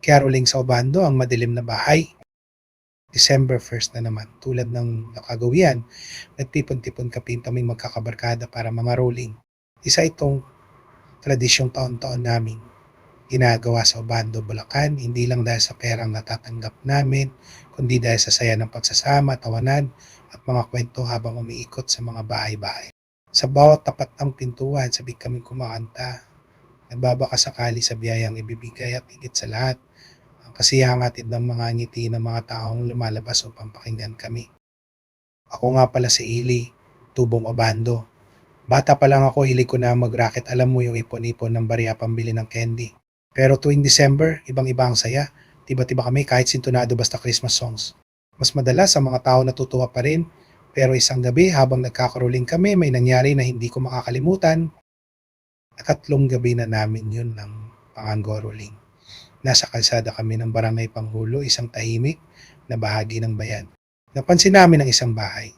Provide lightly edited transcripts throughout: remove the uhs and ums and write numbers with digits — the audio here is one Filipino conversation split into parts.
Caroling sa Obando, ang madilim na bahay. December 1 na naman, tulad ng nakagawian, nagtipon-tipon kaming magkakabarkada para mamaroling. Isa itong tradisyong taon-taon namin ginagawa sa Obando, Bulacan, hindi lang dahil sa perang natatanggap namin, kundi dahil sa saya ng pagsasama, tawanan, at mga kwento habang umiikot sa mga bahay-bahay. Sa bawat tapat ng pintuan, sabik kaming kumakanta, nagbabaka sakali sa biyayang ibibigay at higit sa lahat, ang kasiyahang hatid ng mga ngiti ng mga taong lumalabas upang pakinggan kami. Ako nga pala si Ili, tubong Obando. Bata pa lang ako, hilig ko na mag-racket, alam mo yung ipon-ipon ng barya pambili ng candy. Pero tuwing December, ibang-iba ang saya. Tiba-tiba kami kahit sintonado basta Christmas songs. Mas madalas ang mga tao natutuwa pa rin. Pero isang gabi habang nagkakaroling kami, may nangyari na hindi ko makakalimutan. Ikatlong gabi na namin yun ng pangangoroling. Nasa kalsada kami ng Barangay Panghulo, isang tahimik na bahagi ng bayan. Napansin namin ang isang bahay.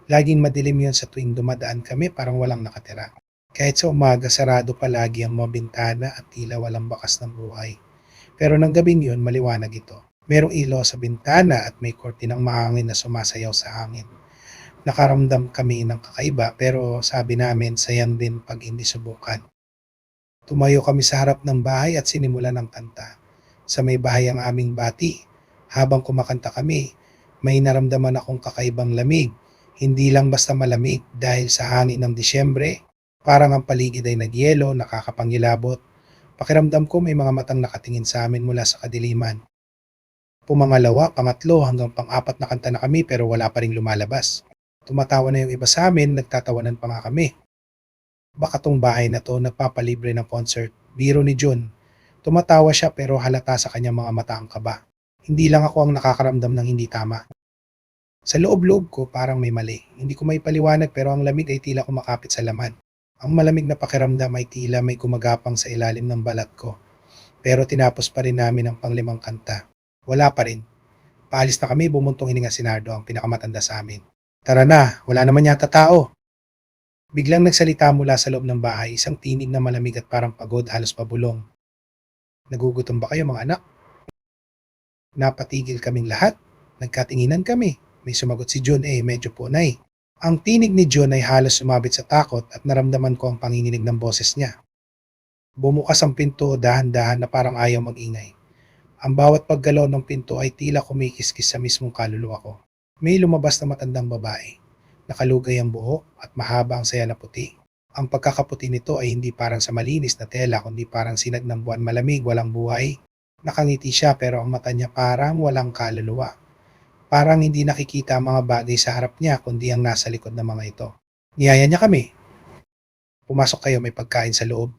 Laging madilim yun sa tuwing dumadaan kami, parang walang nakatira. Kahit sa umaga, sarado palagi ang mga bintana at tila walang bakas ng buhay. Pero nang gabing yun, maliwanag ito. Merong ilaw sa bintana at may kortinang mahangin na sumasayaw sa hangin. Nakaramdam kami ng kakaiba pero sabi namin sayang din pag hindi subukan. Tumayo kami sa harap ng bahay at sinimulan ng kanta. Sa may bahay ang aming bati. Habang kumakanta kami, may naramdaman akong kakaibang lamig. Hindi lang basta malamig dahil sa hangin ng Disyembre, parang ang paligid ay nagyelo, nakakapangilabot. Pakiramdam ko may mga matang nakatingin sa amin mula sa kadiliman. Pumangalawa, pangatlo hanggang pang-apat na kanta na kami pero wala pa ring lumalabas. Tumatawa na yung iba sa amin, nagtatawanan pa nga kami. Baka tong bahay na to nagpapalibre ng concert. Biro ni John. Tumatawa siya pero halata sa kanyang mga mata ang kaba. Hindi lang ako ang nakakaramdam ng hindi tama. Sa loob-loob ko parang may mali. Hindi ko may paliwanag pero ang lamig ay tila kumakapit sa laman. Ang malamig na pakiramdam ay tila may gumagapang sa ilalim ng balat ko. Pero tinapos pa rin namin ang panglimang kanta. Wala pa rin. Paalis na kami, bumuntong hininga si Nardo, ang pinakamatanda sa amin. Tara na, wala naman yata tao. Biglang nagsalita mula sa loob ng bahay, isang tinig na malamig at parang pagod, halos pabulong. Nagugutom ba kayo mga anak? Napatigil kaming lahat. Nagkatinginan kami. May sumagot si John medyo punay. Ang tinig ni John ay halos sumabit sa takot at naramdaman ko ang panginginig ng boses niya. Bumukas ang pinto dahan-dahan na parang ayaw mag-ingay. Ang bawat paggalaw ng pinto ay tila kumikiskis sa mismong kaluluwa ko. May lumabas na matandang babae. Nakalugay ang buhok at mahaba ang saya na puti. Ang pagkakaputi nito ay hindi parang sa malinis na tela kundi parang sinag ng buwan, malamig, walang buhay. Nakangiti siya pero ang mata niya parang walang kaluluwa. Parang hindi nakikita ang mga bagay sa harap niya kundi ang nasa likod ng mga ito. Niyaya niya kami. Pumasok kayo, may pagkain sa loob.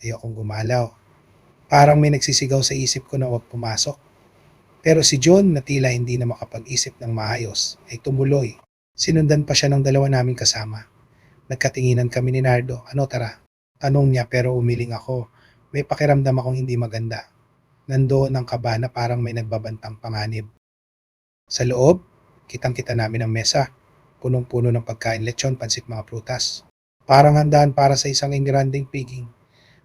Ayokong gumalaw. Parang may nagsisigaw sa isip ko na huwag pumasok. Pero si John na tila hindi na makapag-isip ng maayos ay tumuloy. Sinundan pa siya ng dalawa naming kasama. Nagkatinginan kami ni Nardo. Ano tara? Tanong niya pero umiling ako. May pakiramdam akong hindi maganda. Nandoon ang kaba na parang may nagbabantang panganib. Sa loob, kitang-kita namin ang mesa. Punong-puno ng pagkain, lechon, pansit, mga prutas. Parang handaan para sa isang engranding piging.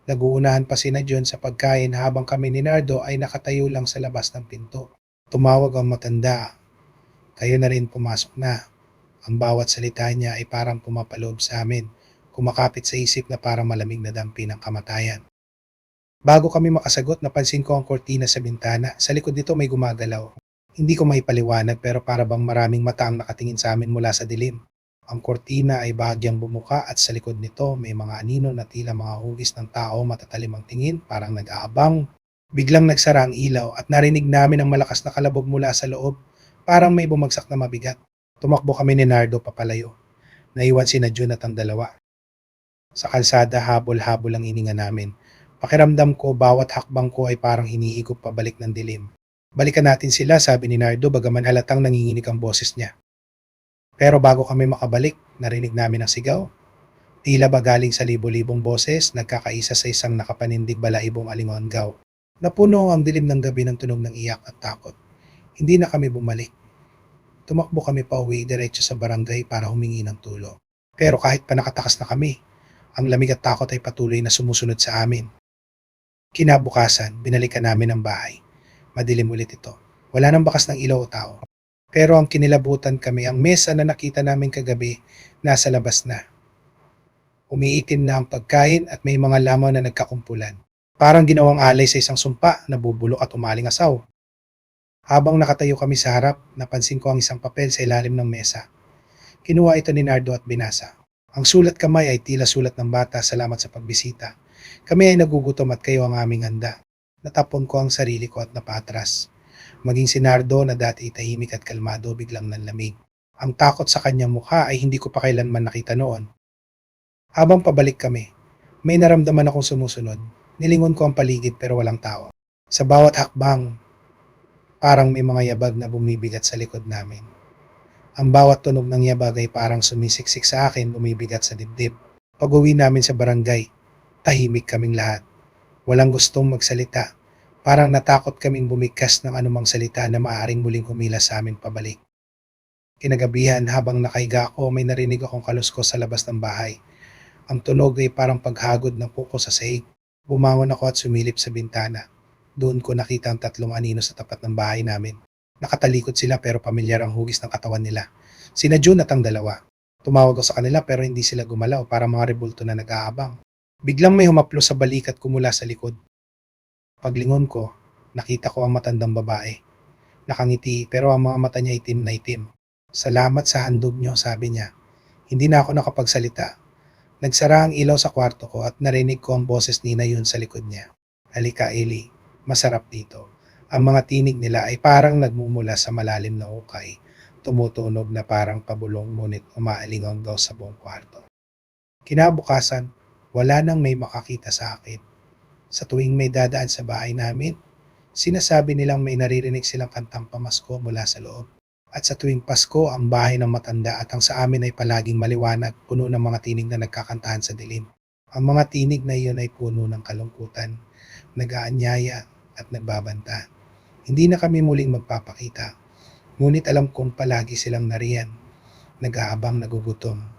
Naguunahan pa sina John sa pagkain habang kami ni Nardo ay nakatayo lang sa labas ng pinto. Tumawag ang matanda. Kayo na rin, pumasok na. Ang bawat salita niya ay parang pumapaloob sa amin. Kumakapit sa isip na parang malamig na dampi ng kamatayan. Bago kami makasagot, napansin ko ang kortina sa bintana. Sa likod nito may gumagalaw. Hindi ko maipaliwanag pero para bang maraming mata ang nakatingin sa amin mula sa dilim. Ang kortina ay bahagyang bumuka at sa likod nito may mga anino na tila mga hugis ng tao, matatalim ang tingin, parang nag-aabang. Biglang nagsara ang ilaw at narinig namin ang malakas na kalabog mula sa loob, parang may bumagsak na mabigat. Tumakbo kami ni Nardo papalayo. Naiwan si Jun at ang dalawa. Sa kalsada, habol-habol ang hininga namin. Pakiramdam ko, bawat hakbang ko ay parang hinihigop pabalik ng dilim. Balikan natin sila, sabi ni Nardo, bagaman halatang nanginginig ang boses niya. Pero bago kami makabalik, narinig namin ang sigaw. Tila ba galing sa libo-libong boses, nagkakaisa sa isang nakapanindig balaibong alingongaw. Napuno ang dilim ng gabi ng tunog ng iyak at takot. Hindi na kami bumalik. Tumakbo kami pa uwi diretso sa barangay para humingi ng tulong. Pero kahit pa nakatakas na kami, ang lamig at takot ay patuloy na sumusunod sa amin. Kinabukasan, binalikan namin ang bahay. Madilim ulit ito. Wala nang bakas ng ilaw o tao. Pero ang kinilabutan kami, ang mesa na nakita namin kagabi, nasa labas na. Umiitim na ang pagkain at may mga lamang na nagkakumpulan. Parang ginawang alay sa isang sumpa, nabubulok at umalingasaw. Habang nakatayo kami sa harap, napansin ko ang isang papel sa ilalim ng mesa. Kinuha ito ni Nardo at binasa. Ang sulat kamay ay tila sulat ng bata, salamat sa pagbisita. Kami ay nagugutom at kayo ang aming handa. Natapon ko ang sarili ko at napatras. Maging si Nardo na dati tahimik at kalmado biglang nanlamig. Ang takot sa kanyang mukha ay hindi ko pa kailanman nakita noon. Habang pabalik kami, may naramdaman akong sumusunod. Nilingon ko ang paligid pero walang tao. Sa bawat hakbang, parang may mga yabag na bumibigat sa likod namin. Ang bawat tunog ng yabag ay parang sumisiksik sa akin, bumibigat sa dibdib. Pag-uwi namin sa barangay, tahimik kaming lahat. Walang gustong magsalita. Parang natakot kaming bumigkas ng anumang salita na maaaring muling humilas sa amin pabalik. Kinagabihan, habang nakahiga ako, may narinig akong kaluskos sa labas ng bahay. Ang tunog ay parang paghagod ng kuko sa sahig. Bumangon ako at sumilip sa bintana. Doon ko nakita ang tatlong anino sa tapat ng bahay namin. Nakatalikod sila pero pamilyar ang hugis ng katawan nila. Sina June at ang dalawa. Tumawag ako sa kanila pero hindi sila gumalaw, para mga rebulto na nag-aabang. Biglang may humaplo sa balikat ko mula sa likod. Paglingon ko, nakita ko ang matandang babae. Nakangiti pero ang mga mata niya itim na itim. Salamat sa handog niyo, sabi niya. Hindi na ako nakapagsalita. Nagsara ang ilaw sa kwarto ko at narinig ko ang boses ni Nayon sa likod niya. Halika, Eli. Masarap dito. Ang mga tinig nila ay parang nagmumula sa malalim na ukay. Tumutunog na parang pabulong ngunit umaalingaw daw sa buong kwarto. Kinabukasan, wala nang may makakita sa akin. Sa tuwing may dadaan sa bahay namin, sinasabi nilang may naririnig silang kantang pamasko mula sa loob. At sa tuwing Pasko, ang bahay ng matanda at ang sa amin ay palaging maliwanag, puno ng mga tinig na nagkakantahan sa dilim. Ang mga tinig na iyon ay puno ng kalungkutan, nag-aanyaya at nagbabanta. Hindi na kami muling magpapakita, ngunit alam kong palagi silang nariyan, nag-aabang, nagugutom,